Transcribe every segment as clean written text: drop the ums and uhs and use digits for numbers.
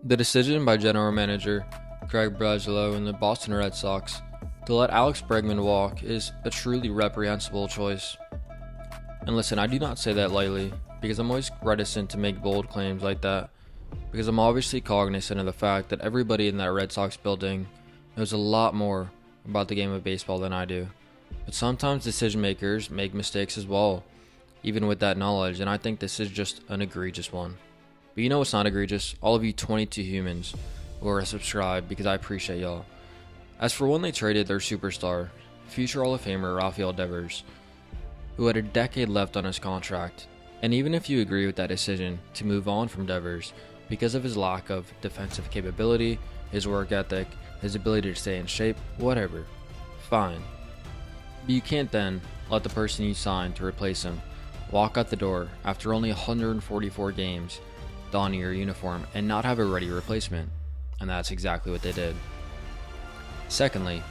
The decision by general manager Bregman and the Boston Red Sox to let Alex Bregman walk is a truly reprehensible choice. And listen, I do not say that lightly, because I'm always reticent to make bold claims like that, because I'm obviously cognizant of the fact that everybody in that Red Sox building knows a lot more about the game of baseball than I do. But sometimes decision makers make mistakes as well, even with that knowledge, and I think this is just an egregious one. But you know what's not egregious? All of you 22 humans who are subscribed, because I appreciate y'all. As for when they traded their superstar, future Hall of Famer Rafael Devers, who had a decade left on his contract, and even if you agree with that decision to move on from Devers because of his lack of defensive capability, his work ethic, his ability to stay in shape, whatever, fine. But you can't then let the person you signed to replace him walk out the door after only 144 games donning your uniform and not have a ready replacement, and that's exactly what they did. Secondly,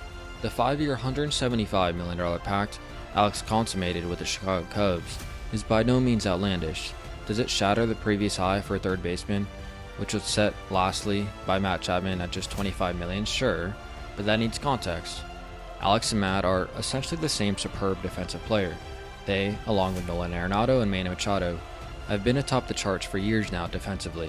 the 5-year $175 million pact Alex consummated with the Chicago Cubs is by no means outlandish. Does it shatter the previous high for a third baseman, which was set lastly by Matt Chapman at just $25 million? Sure, but that needs context. Alex and Matt are essentially the same superb defensive player. They, along with Nolan Arenado and Manny Machado, have been atop the charts for years now defensively.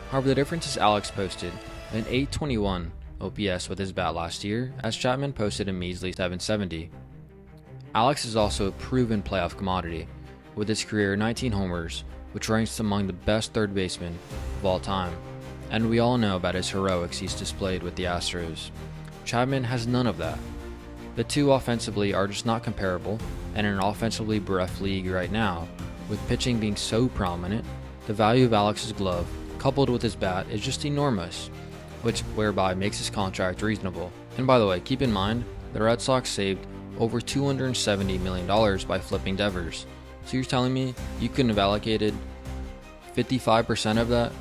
However, the difference is Alex posted an .821 OPS with his bat last year, as Chapman posted a measly .770. Alex is also a proven playoff commodity, with his career 19 homers, which ranks among the best third basemen of all time, and we all know about his heroics he's displayed with the Astros. Chapman has none of that. The two offensively are just not comparable, and in an offensively bereft league right now, with pitching being so prominent, the value of Alex's glove, coupled with his bat, is just enormous, which whereby makes his contract reasonable. And by the way, keep in mind, the Red Sox saved over $270 million by flipping Devers. So you're telling me you couldn't have allocated 55% of that,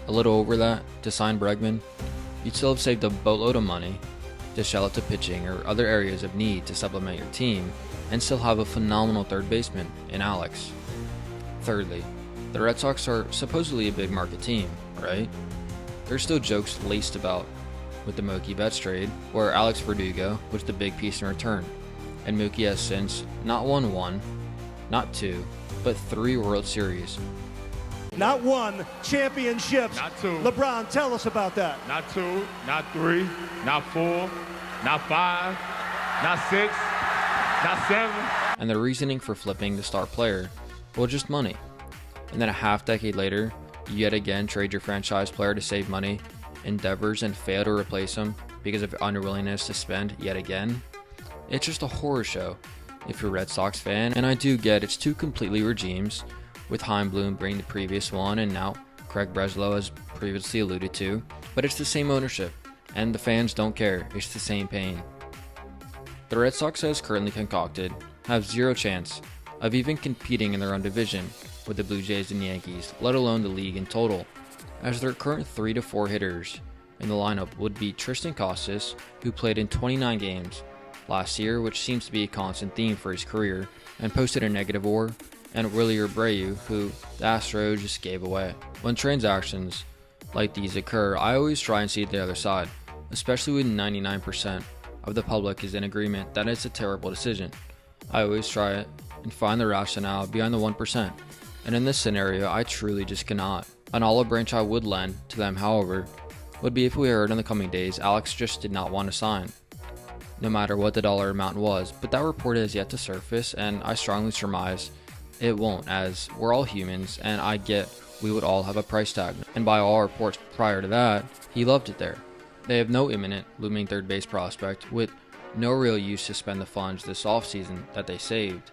a little over that, to sign Bregman? You'd still have saved a boatload of money to shell out to pitching or other areas of need to supplement your team, and still have a phenomenal third baseman in Alex. Thirdly, the Red Sox are supposedly a big market team, right? There's still jokes laced about with the Mookie Betts trade, where Alex Verdugo was the big piece in return, and Mookie has since not won one, not two, but 3 World Series. Not one championships. Not two. LeBron, tell us about that. Not 2, not 3, not 4, not 5, not 6, not 7. And the reasoning for flipping the star player, well, just money. And then a half decade later, you yet again trade your franchise player to save money, endeavors and fail to replace him because of unwillingness to spend yet again. It's just a horror show if you're a Red Sox fan, and I do get it's 2 completely regimes, with Heimblum being the previous one and now Craig Breslow, as previously alluded to, but it's the same ownership, and the fans don't care. It's the same pain. The Red Sox, as currently concocted, have zero chance of even competing in their own division with the Blue Jays and Yankees, let alone the league in total, as their current 3 to 4 hitters in the lineup would be Tristan Casas, who played in 29 games last year, which seems to be a constant theme for his career, and posted a negative WAR, and Willie Abreu, who the Astros just gave away. When transactions like these occur, I always try and see the other side, especially when 99% of the public is in agreement that it's a terrible decision. I always try it and find the rationale behind the 1%, and in this scenario, I truly just cannot. An olive branch I would lend to them, however, would be if we heard in the coming days Alex just did not want to sign, no matter what the dollar amount was, but that report has yet to surface, and I strongly surmise it won't, as we're all humans, and I get we would all have a price tag, and by all reports prior to that, he loved it there. They have no imminent looming third base prospect, with no real use to spend the funds this offseason that they saved,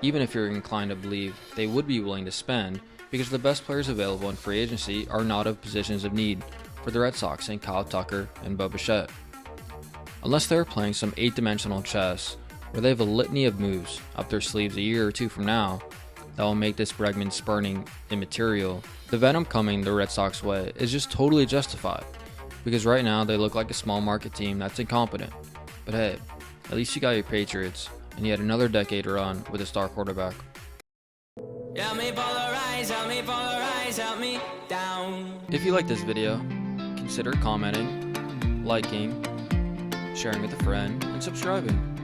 even if you're inclined to believe they would be willing to spend, because the best players available in free agency are not of positions of need for the Red Sox in Kyle Tucker and Bo Bichette. Unless they're playing some 8-dimensional chess where they have a litany of moves up their sleeves a year or 2 from now that will make this Bregman spurning immaterial, the venom coming the Red Sox way is just totally justified, because right now they look like a small market team that's incompetent. But hey, at least you got your Patriots, and yet another decade run with a star quarterback. Help me polarize, help me polarize, help me down. If you like this video, consider commenting, liking, sharing with a friend, and subscribing.